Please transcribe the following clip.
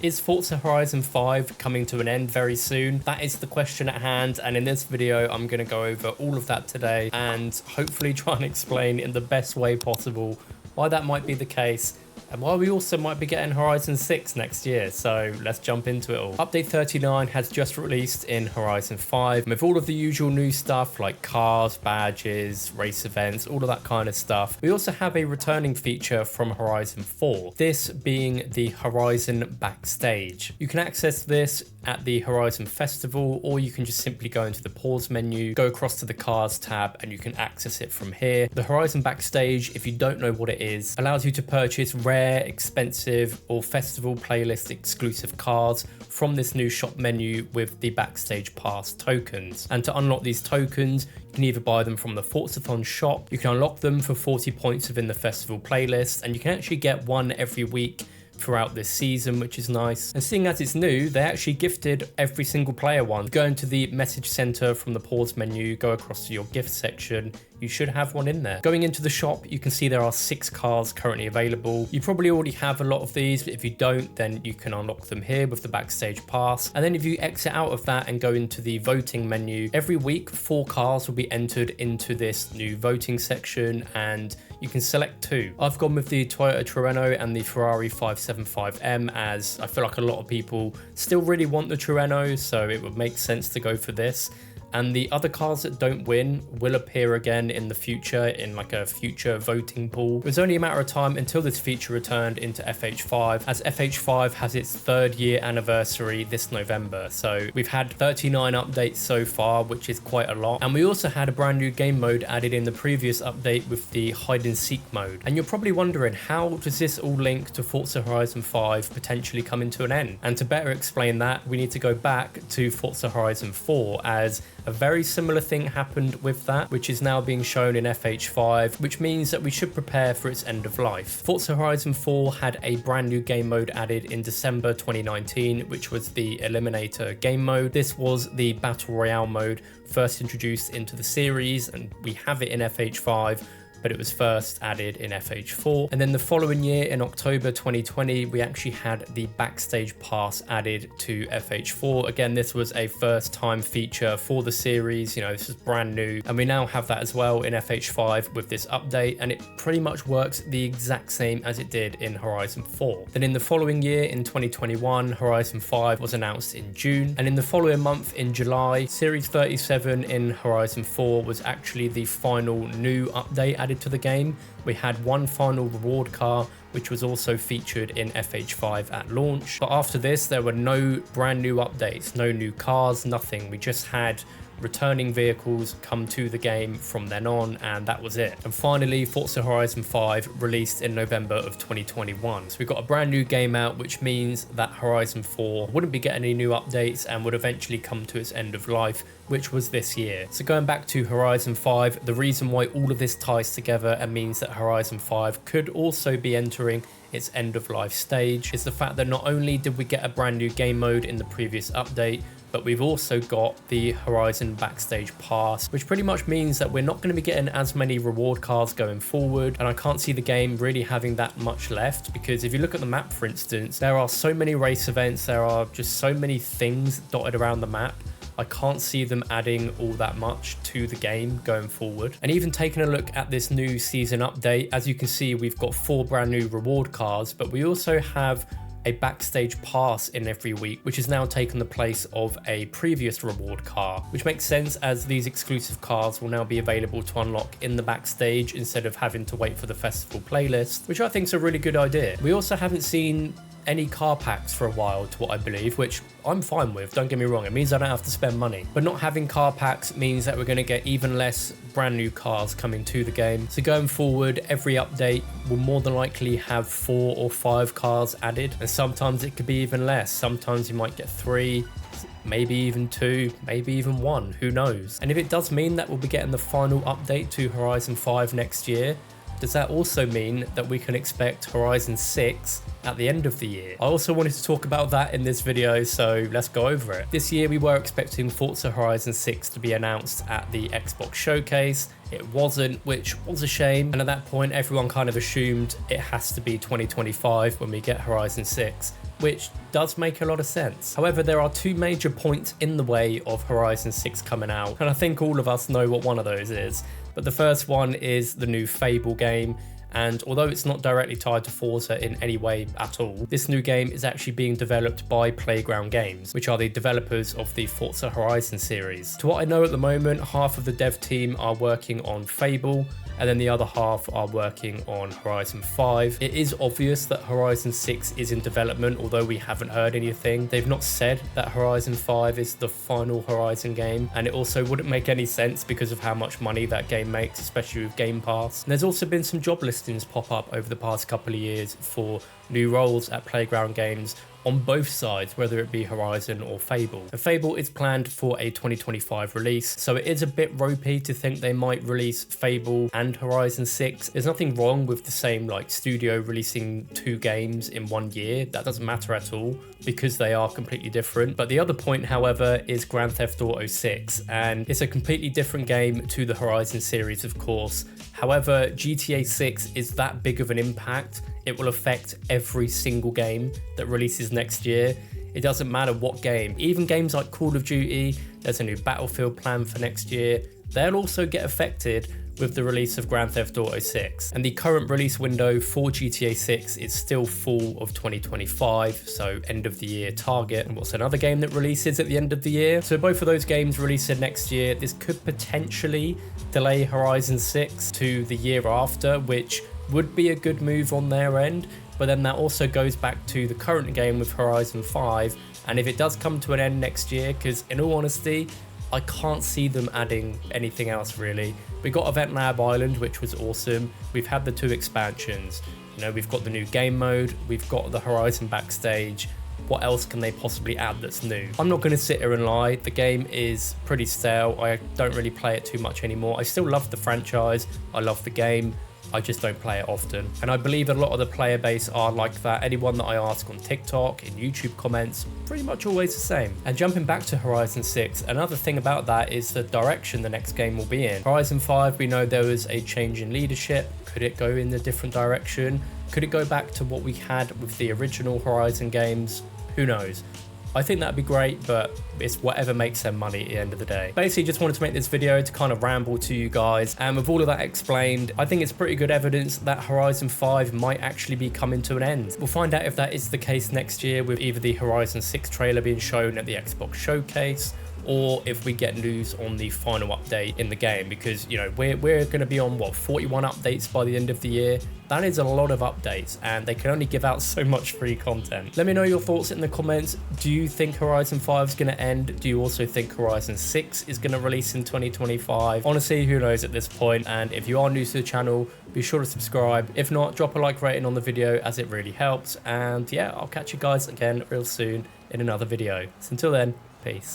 Is Forza Horizon 5 coming to an end very soon? That is the question at hand, and in this video I'm going to go over all of that today and hopefully try and explain in the best way possible why that might be the case, and why we also might be getting Horizon 6 next year. So let's jump into it all. Update 39 has just released in Horizon 5 with all of the usual new stuff like cars, badges, race events, all of that kind of stuff. We also have a returning feature from Horizon 4, this being the Horizon Backstage. You can access this at the Horizon Festival, or you can just simply go into the pause menu, go across to the cars tab, and you can access it from here. The Horizon Backstage, if you don't know what it is, allows you to purchase rare, expensive, or festival playlist exclusive cars from this new shop menu with the Backstage Pass tokens. And to unlock these tokens, you can either buy them from the Forzathon shop, you can unlock them for 40 points within the festival playlist, and you can actually get one every week throughout this season, which is nice. And seeing as it's new, they actually gifted every single player one. Go into the message center from the pause menu, go across to your gift section, you should have one in there. Going into the shop, you can see there are 6 cars currently available. You probably already have a lot of these, but if you don't, then you can unlock them here with the Backstage Pass. And then if you exit out of that and go into the voting menu, every week 4 cars will be entered into this new voting section, and you can select 2. I've gone with the Toyota Trueno and the Ferrari 575M, as I feel like a lot of people still really want the Trueno, so it would make sense to go for this. And the other cars that don't win will appear again in the future in like a future voting pool. It was only a matter of time until this feature returned into FH5, as FH5 has its 3rd year anniversary this November. So we've had 39 updates so far, which is quite a lot. And we also had a brand new game mode added in the previous update with the hide and seek mode. And you're probably wondering, how does this all link to Forza Horizon 5 potentially coming to an end? And to better explain that, we need to go back to Forza Horizon 4, as a very similar thing happened with that, which is now being shown in FH5, which means that we should prepare for its end of life. Forza Horizon 4 had a brand new game mode added in December 2019, which was the Eliminator game mode. This was the Battle Royale mode first introduced into the series, and we have it in FH5, but it was first added in FH4. And then the following year, in October 2020, we actually had the Backstage Pass added to FH4. Again, this was a first time feature for the series, you know, this is brand new. And we now have that as well in FH5 with this update, and it pretty much works the exact same as it did in Horizon 4. Then in the following year, in 2021, Horizon 5 was announced in June. And in the following month, in July, Series 37 in Horizon 4 was actually the final new update added to the game. We had one final reward car, which was also featured in FH5 at launch. But after this, there were no brand new updates, no new cars, nothing. We just had returning vehicles come to the game from then on, and that was it. And finally, Forza Horizon 5 released in November of 2021. So we've got a brand new game out, which means that Horizon 4 wouldn't be getting any new updates and would eventually come to its end of life, which was this year. So going back to Horizon 5, the reason why all of this ties together and means that Horizon 5 could also be entering its end of life stage is the fact that not only did we get a brand new game mode in the previous update, but we've also got the Horizon Backstage Pass, which pretty much means that we're not going to be getting as many reward cards going forward, and I can't see the game really having that much left, because if you look at the map, for instance, there are so many race events, there are just so many things dotted around the map. I can't see them adding all that much to the game going forward. And even taking a look at this new season update, as you can see, we've got 4 brand new reward cards, but we also have a Backstage Pass in every week, which has now taken the place of a previous reward car, which makes sense as these exclusive cars will now be available to unlock in the Backstage instead of having to wait for the festival playlist, which I think is a really good idea. We also haven't seen any car packs for a while, to what I believe, which I'm fine with, don't get me wrong, it means I don't have to spend money. But not having car packs means that we're going to get even less brand new cars coming to the game. So going forward, every update will more than likely have 4 or 5 cars added, and sometimes it could be even less. Sometimes you might get 3, maybe even 2, maybe even 1, who knows. And if it does mean that we'll be getting the final update to Horizon 5 next year, does that also mean that we can expect Horizon 6 at the end of the year? I also wanted to talk about that in this video, so let's go over it. This year we were expecting Forza Horizon 6 to be announced at the Xbox Showcase. It wasn't, which was a shame, and at that point everyone kind of assumed it has to be 2025 when we get Horizon 6. which does make a lot of sense. However, there are two major points in the way of Horizon 6 coming out, and I think all of us know what one of those is. But the first one is the new Fable game. And although it's not directly tied to Forza in any way at all, this new game is actually being developed by Playground Games, which are the developers of the Forza Horizon series. To what I know at the moment, half of the dev team are working on Fable, and then the other half are working on Horizon 5. It is obvious that Horizon 6 is in development, although we haven't heard anything. They've not said that Horizon 5 is the final Horizon game, and it also wouldn't make any sense because of how much money that game makes, especially with Game Pass. And there's also been some job listings pop up over the past couple of years for new roles at Playground Games on both sides, whether it be Horizon or Fable. And Fable is planned for a 2025 release, so it is a bit ropey to think they might release Fable and Horizon 6. There's nothing wrong with the same studio releasing two games in 1 year. That doesn't matter at all because they are completely different. But the other point, however, is Grand Theft Auto 6, and it's a completely different game to the Horizon series, of course. However, GTA 6 is that big of an impact. It will affect every single game that releases next year. It doesn't matter what game. Even games like Call of Duty, there's a new Battlefield planned for next year. They'll also get affected with the release of Grand Theft Auto 6. And the current release window for GTA 6 is still fall of 2025, so end of the year target. And what's another game that releases at the end of the year? So both of those games releasing next year. This could potentially delay Horizon 6 to the year after, which would be a good move on their end. But then that also goes back to the current game with Horizon 5. And if it does come to an end next year, because in all honesty, I can't see them adding anything else really. We got Event Lab Island, which was awesome. We've had the 2 expansions. We've got the new game mode. We've got the Horizon backstage. What else can they possibly add that's new? I'm not going to sit here and lie. The game is pretty stale. I don't really play it too much anymore. I still love the franchise. I love the game. I just don't play it often. And I believe a lot of the player base are like that. Anyone that I ask on TikTok, in YouTube comments, pretty much always the same. And jumping back to Horizon 6, another thing about that is the direction the next game will be in. Horizon 5, we know there was a change in leadership. Could it go in a different direction? Could it go back to what we had with the original Horizon games? Who knows? I think that'd be great, but it's whatever makes them money at the end of the day. Basically, just wanted to make this video to kind of ramble to you guys. And with all of that explained, I think it's pretty good evidence that Horizon 5 might actually be coming to an end. We'll find out if that is the case next year with either the Horizon 6 trailer being shown at the Xbox Showcase, or if we get news on the final update in the game, because we're going to be on 41 updates by the end of the year. That is a lot of updates, and they can only give out so much free content. Let me know your thoughts in the comments. Do you think Horizon 5 is going to end? Do you also think Horizon 6 is going to release in 2025? Honestly, who knows at this point? And if you are new to the channel, be sure to subscribe. If not, drop a like rating on the video, as it really helps. And yeah, I'll catch you guys again real soon in another video. So until then, peace.